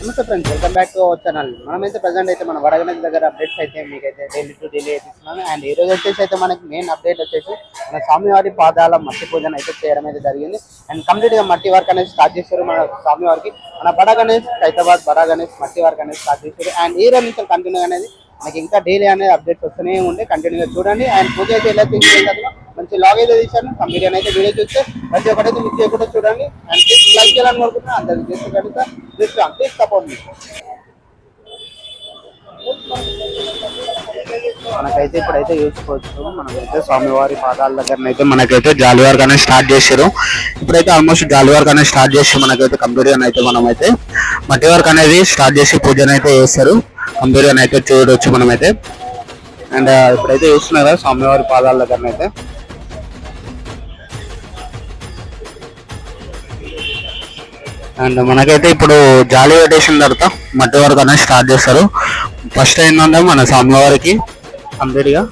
నమస్తే friends, welcome back to our channel. మనమైతే present అయితే మన వడగనెస్ దగ్గర అప్డేట్స్ అయితే మీకైతే డైలీ టు డైలీ ఇస్తున్నాను. అండ్ ఈ రోజు వచ్చేసి అయితే మనకి మెయిన్ అప్డేట్ వచ్చేసి మన స్వామివారి పాదాల మట్టి పూజన అయితే చేయడం అయితే జరిగింది. అండ్ కంప్లీట్ గా మట్టి వర్క్ అనేది స్టార్ట్ చేశారు మన స్వామివారికి. మన బడా గణేష్ హైదరాబాద్ బడా గణేష్ మట్టి వర్క్ అనేది స్టార్ట్ చేశారు. అండ్ ఈ రోజు నుంచి కంటిన్యూ అనేది మనకి ఇంకా డైలీ అనేది అప్డేట్స్ వస్తూనే ఉండే, కంటిన్యూగా చూడండి. అండ్ పూజ అయితే ఎలా తీసుకెళ్ళి మంచి లాగ్ అయితే తీశాను. కంప్లీట్ అయితే వీడియో చూస్తే ప్రతి ఒక్కటైతే మిస్ చేయకుండా చూడండి. అండ్ ప్లీజ్ లైక్ చేయాలని కోరుకుంటున్నాను. అందరికి చేస్తే కనుక ప్లీజ్ సపోర్ట్ మీ. మనకైతే ఇప్పుడైతే చూసుకోవచ్చు, మనకైతే స్వామివారి పాదాల దగ్గర అయితే మనకైతే జాలి వర్క్ అనేది స్టార్ట్ చేశారు. ఇప్పుడైతే ఆల్మోస్ట్ జాలి వర్క్ అనేది స్టార్ట్ చేసి మనకైతే కంప్లీట్ గా అయితే మనమైతే మట్టి వర్క్ అనేది స్టార్ట్ చేసి పూజను అయితే చేస్తారు. కంప్లీట్ గా అయితే చూడవచ్చు మనమైతే. అండ్ ఇప్పుడైతే చూస్తున్నారు కదా స్వామివారి పాదాల దగ్గర అయితే అండ్ మనకైతే ఇప్పుడు జాలి పెట్టేసిన తర్వాత మట్టి వర్క్ అనేది స్టార్ట్ చేస్తారు. ఫస్ట్ ఏంటంటే మన స్వామివారికి కంప్లీట్ గా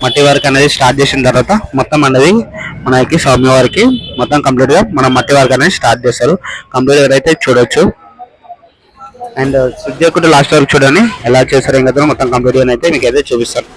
మట్టి వర్క్ అనేది స్టార్ట్ చేసిన తర్వాత మొత్తం అనేది మనకి స్వామివారికి మొత్తం కంప్లీట్ గా మన మట్టి వర్క్ అనేది స్టార్ట్ చేస్తారు. కంప్లీట్ గా అయితే చూడొచ్చు. అండ్ స్విచ్ చేయకుండా లాస్ట్ వరకు చూడండి ఎలా చేస్తారు. ఏం కదా మొత్తం కంప్లీట్ గా అయితే మీకు అయితే చూపిస్తాను.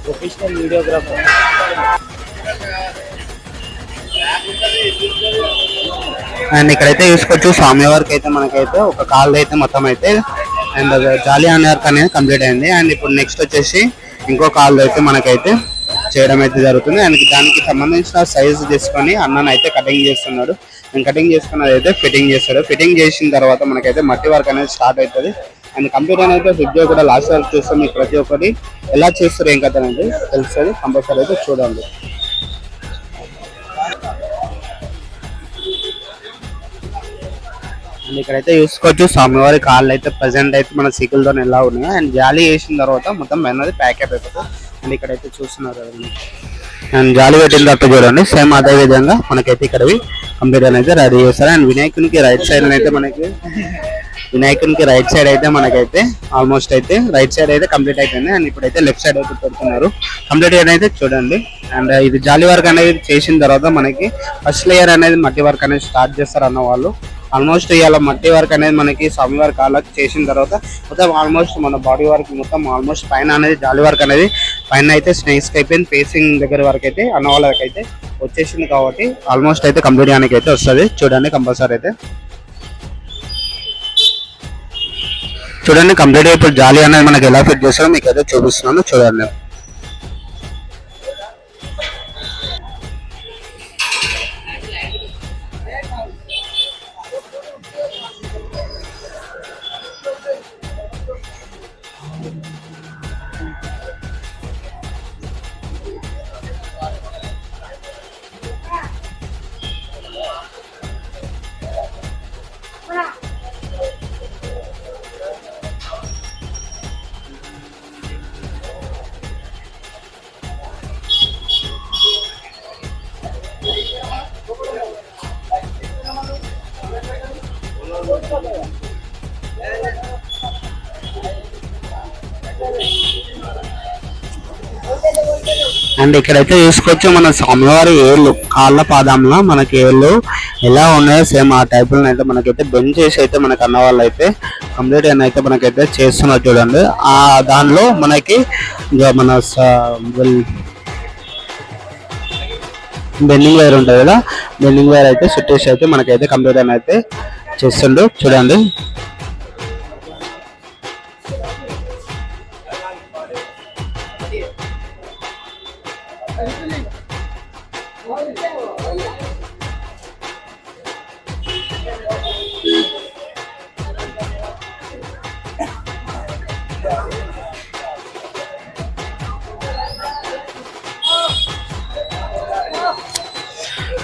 Professional videographer. అండ్ ఇక్కడైతే చూసుకోవచ్చు స్వామివారికి అయితే మనకైతే ఒక కాల్ అయితే మొత్తం అయితే అండ్ జాలి అనే వర్క్ అనేది కంప్లీట్ అయింది. అండ్ ఇప్పుడు నెక్స్ట్ వచ్చేసి ఇంకో కాల్ అయితే మనకైతే చేయడం అయితే జరుగుతుంది. అండ్ దానికి సంబంధించిన సైజ్ తీసుకొని అన్నను అయితే కటింగ్ చేస్తున్నాడు. అండ్ కటింగ్ చేసుకున్నది అయితే ఫిట్టింగ్ చేస్తాడు. ఫిట్టింగ్ చేసిన తర్వాత మనకైతే మట్టి వర్క్ అనేది స్టార్ట్ అవుతుంది. అండ్ కంప్యూటర్ అయితే వీడియో కూడా లాస్ట్ వరకు చూస్తే మీకు ప్రతి ఒక్కటి ఎలా చేస్తారు ఏం కథ అనేది తెలుస్తుంది. కంపల్సరీ అయితే చూడండి. అండ్ ఇక్కడైతే చూసుకోవచ్చు స్వామివారి కాళ్ళు అయితే ప్రజెంట్ అయితే మన సిక్కులతో ఎలా ఉన్నాయి. అండ్ జాలి వేసిన తర్వాత మొత్తం అనేది ప్యాక్ అయిపోతుంది. అండ్ ఇక్కడైతే చూస్తున్నారు కదండి. అండ్ జాలి పెట్టిన తర్వాత చూడండి సేమ్ అదే విధంగా మనకైతే ఇక్కడవి కంప్యూటర్ అయితే రెడీ చేస్తారు. అండ్ వినాయకునికి రైట్ సైడ్ అయితే మనకైతే ఆల్మోస్ట్ అయితే రైట్ సైడ్ అయితే కంప్లీట్ అయిపోయింది. అండ్ ఇప్పుడైతే లెఫ్ట్ సైడ్ అయితే పెడుతున్నారు. కంప్లీట్ అయితే చూడండి. అండ్ ఇది జాలి వర్క్ అనేది చేసిన తర్వాత మనకి ఫస్ట్ లేయర్ అనేది మట్టి వర్క్ అనేది స్టార్ట్ చేస్తారు అన్న వాళ్ళు. ఆల్మోస్ట్ ఇవాళ మట్టి వర్క్ అనేది మనకి స్వామి వర్క్ అలా చేసిన తర్వాత మొత్తం ఆల్మోస్ట్ మన బాడీ వర్క్ మొత్తం ఆల్మోస్ట్ పైన అనేది జాలి వర్క్ అనేది పైన అయితే స్నేక్స్ అయిపోయింది. ఫేసింగ్ దగ్గర వరకు అయితే అన్న వాళ్ళకి అయితే వచ్చేసింది కాబట్టి ఆల్మోస్ట్ అయితే కంప్లీట్ చేయడానికి అయితే వస్తుంది. చూడండి కంపల్సరీ అయితే చూడండి కంప్లీట్ ఇప్పుడు జాలి అనేది మనకి ఎలా ఫిట్ చేస్తారో మీకు అయితే చూపిస్తున్నాను చూడండి. అండ్ ఇక్కడైతే చూసుకోవచ్చు మన స్వామివారి ఏళ్ళు కాళ్ళ పాదంలో మనకి ఏళ్ళు ఎలా ఉన్నాయో సేమ్ ఆ టైప్ లో అయితే మనకైతే బెండ్ చేసి అయితే మనకు అన్న వాళ్ళు అయితే కంప్లీట్ అయిన అయితే మనకైతే చేస్తున్నారు చూడండి. ఆ దానిలో మనకి మన బెండింగ్ వైర్ ఉంటుంది కదా, బెండింగ్ వైర్ అయితే చుట్టేసి అయితే మనకైతే కంప్లీట్ అయిన అయితే చేస్తుండ్రు చూడండి.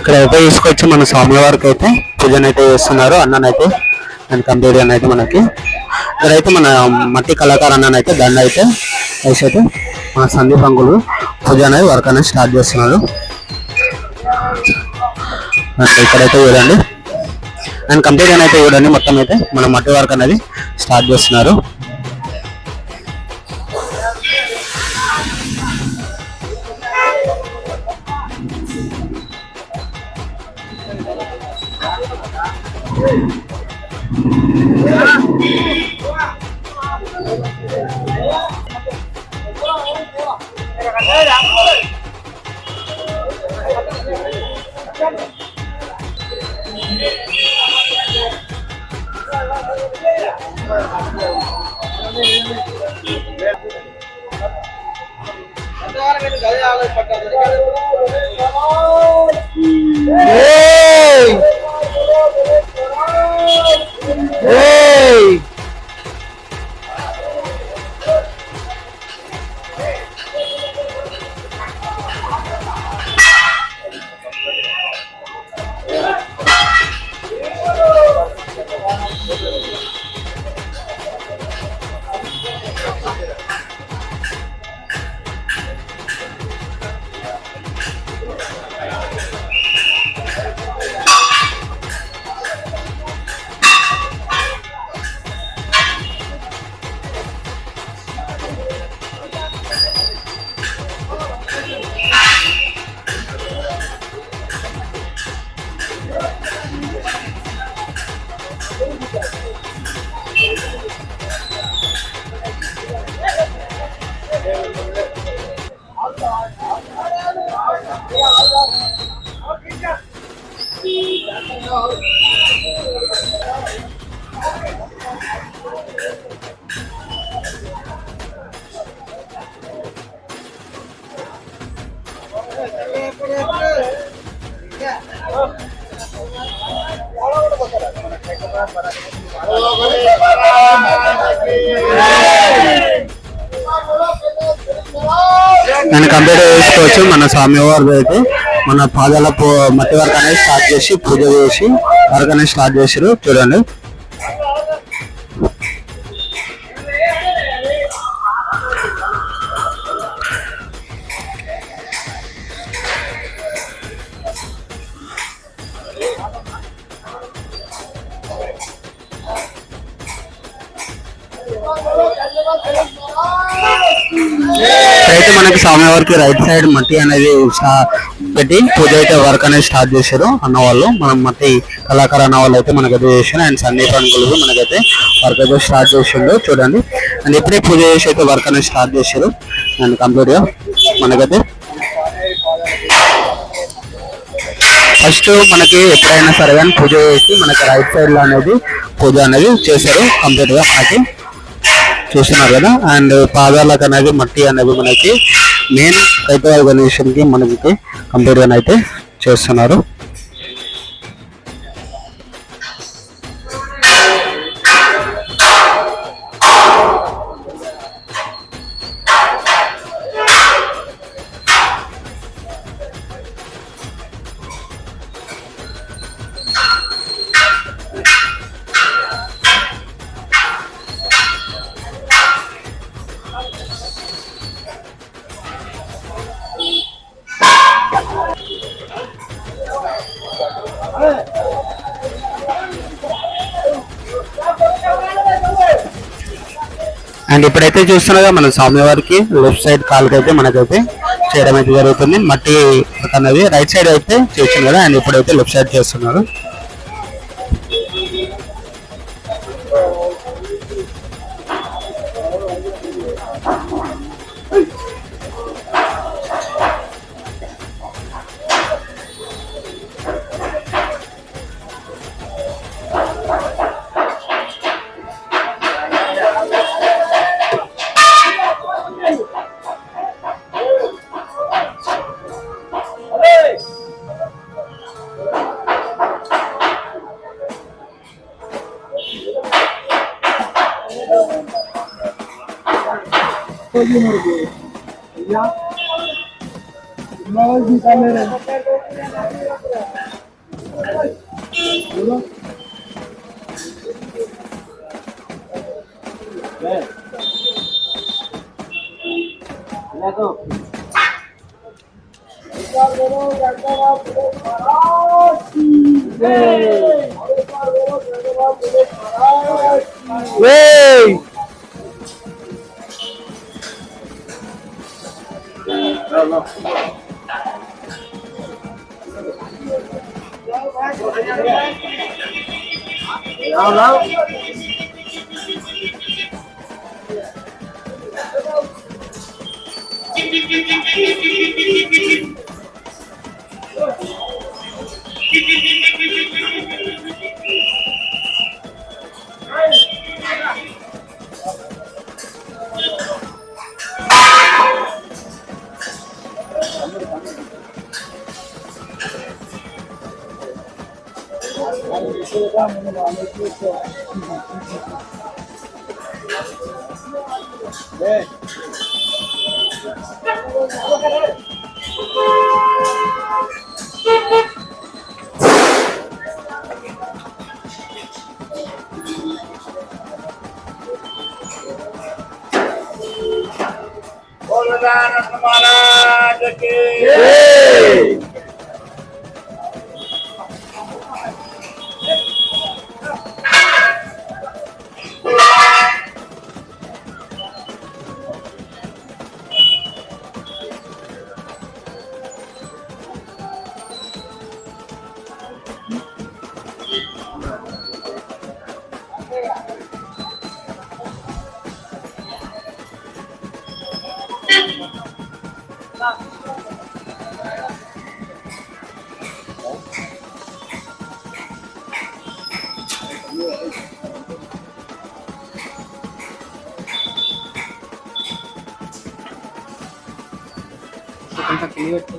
ఇక్కడ అయితే తీసుకొచ్చి మన స్వామివారికి అయితే పూజన అయితే చేస్తున్నారు అన్ననైతే. అండ్ కంప్లీట్ అయితే మనకి ఇక్కడైతే మన మట్టి కళాకారు అన్ననైతే దండ అయితే వేసి అయితే మన సందీప్ అంకులు పూజ అనేది వర్క్ అనేది స్టార్ట్ చేస్తున్నారు. ఇక్కడైతే చూడండి. అండ్ కంప్లీట్ అయితే చూడండి మొత్తం అయితే మన మట్టి వర్క్ అనేది స్టార్ట్ చేస్తున్నారు. నేను కంప్లీట్ చేసుకోవచ్చు. మన స్వామివారి అయితే మన పాదాల మట్టి వర్క్ అనేది స్టార్ట్ చేసి పూజ చేసి వర్క్ అనేది స్టార్ట్ చేసారు చూడండి. అయితే మనకి స్వామివారికి రైట్ సైడ్ మట్టి అనేది పెట్టి పూజ అయితే వర్క్ అనేది స్టార్ట్ చేశారు అన్న వాళ్ళు. మనం మట్టి కళాకారు అన్న వాళ్ళు అయితే మనకైతే చేసారు. అండ్ సందీప్ అనుకులు మనకైతే వర్క్ అయితే స్టార్ట్ చేసిండు చూడండి. అండ్ ఇప్పుడే పూజ చేసి అయితే వర్క్ అనేది స్టార్ట్ చేశారు. అండ్ కంప్లీట్ గా మనకైతే ఫస్ట్ మనకి ఎప్పుడైనా సరే కానీ పూజ చేసి మనకి రైట్ సైడ్ లో అనేది పూజ అనేది చేశారు కంప్లీట్ గా మనకి చూస్తున్నారు కదా. అండ్ పాదాలకు అనేది మట్టి అనేది మనకి మెయిన్ రైతు ఆర్గనైజేషన్ కి మనకి కంప్లీట్ గా అయితే చేస్తున్నారు. అండ్ ఇప్పుడైతే చూస్తున్నాగా మన స్వామివారికి లెఫ్ట్ సైడ్ కాలుకి అయితే మనకైతే చేయడం అయితే జరుగుతుంది. మట్టి అనేది రైట్ సైడ్ అయితే చేసింది కదా. అండ్ ఇప్పుడైతే లెఫ్ట్ సైడ్ చేస్తున్నారు. కొంచెం కింది పెట్టు.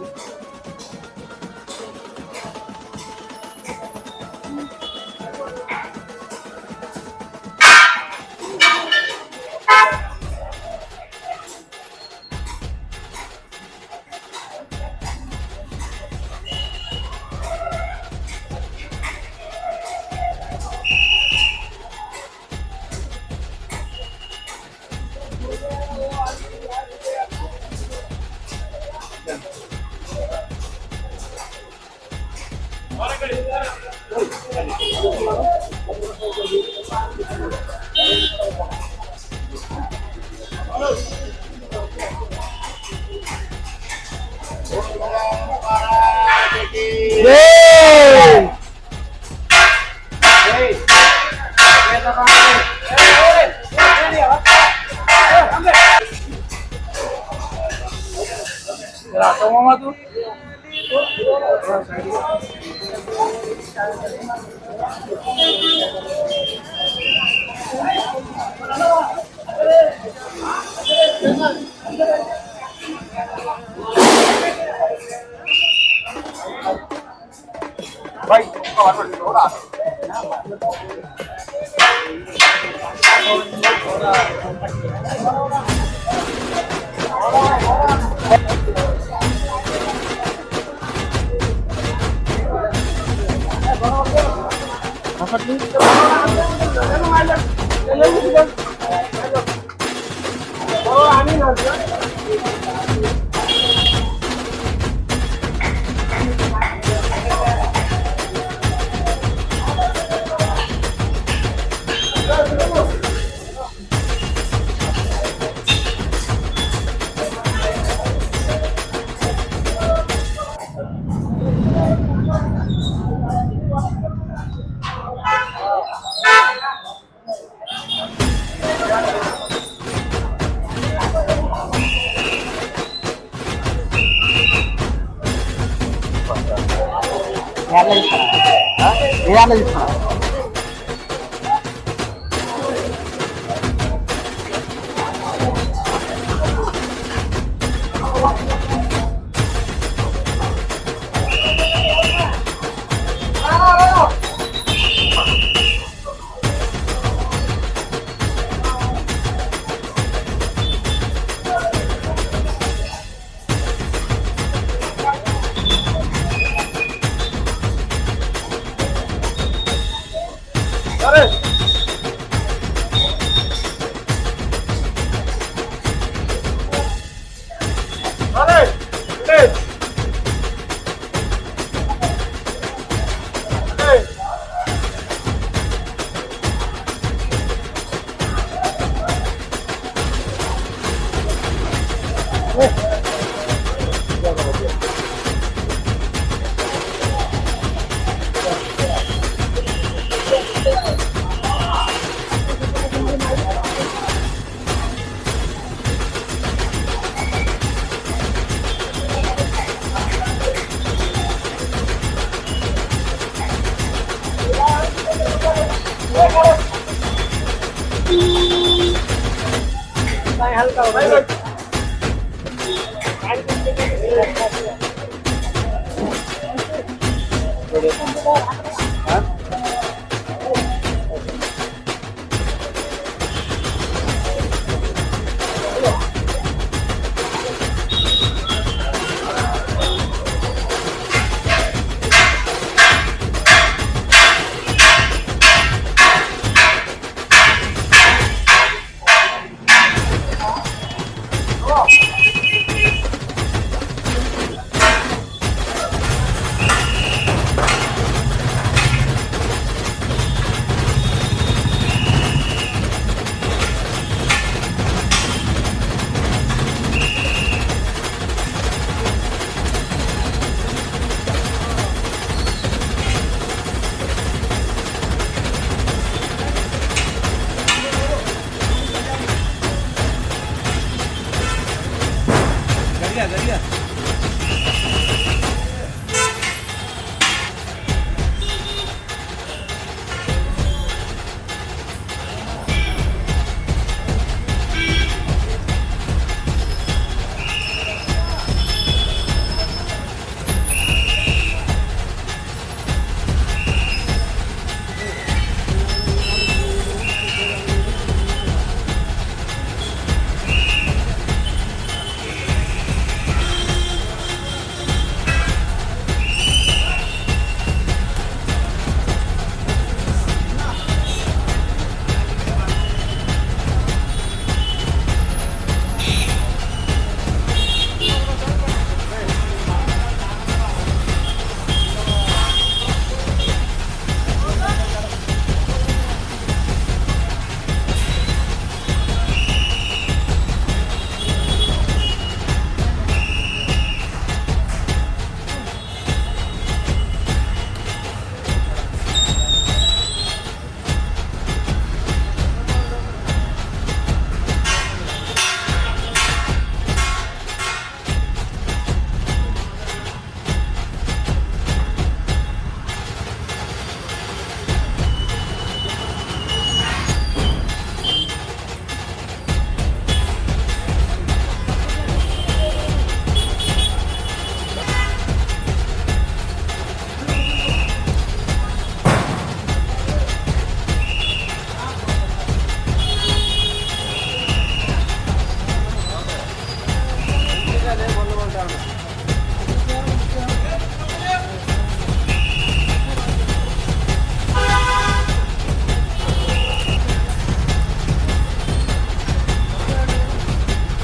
చేసుకుంటా ఉన్నాం.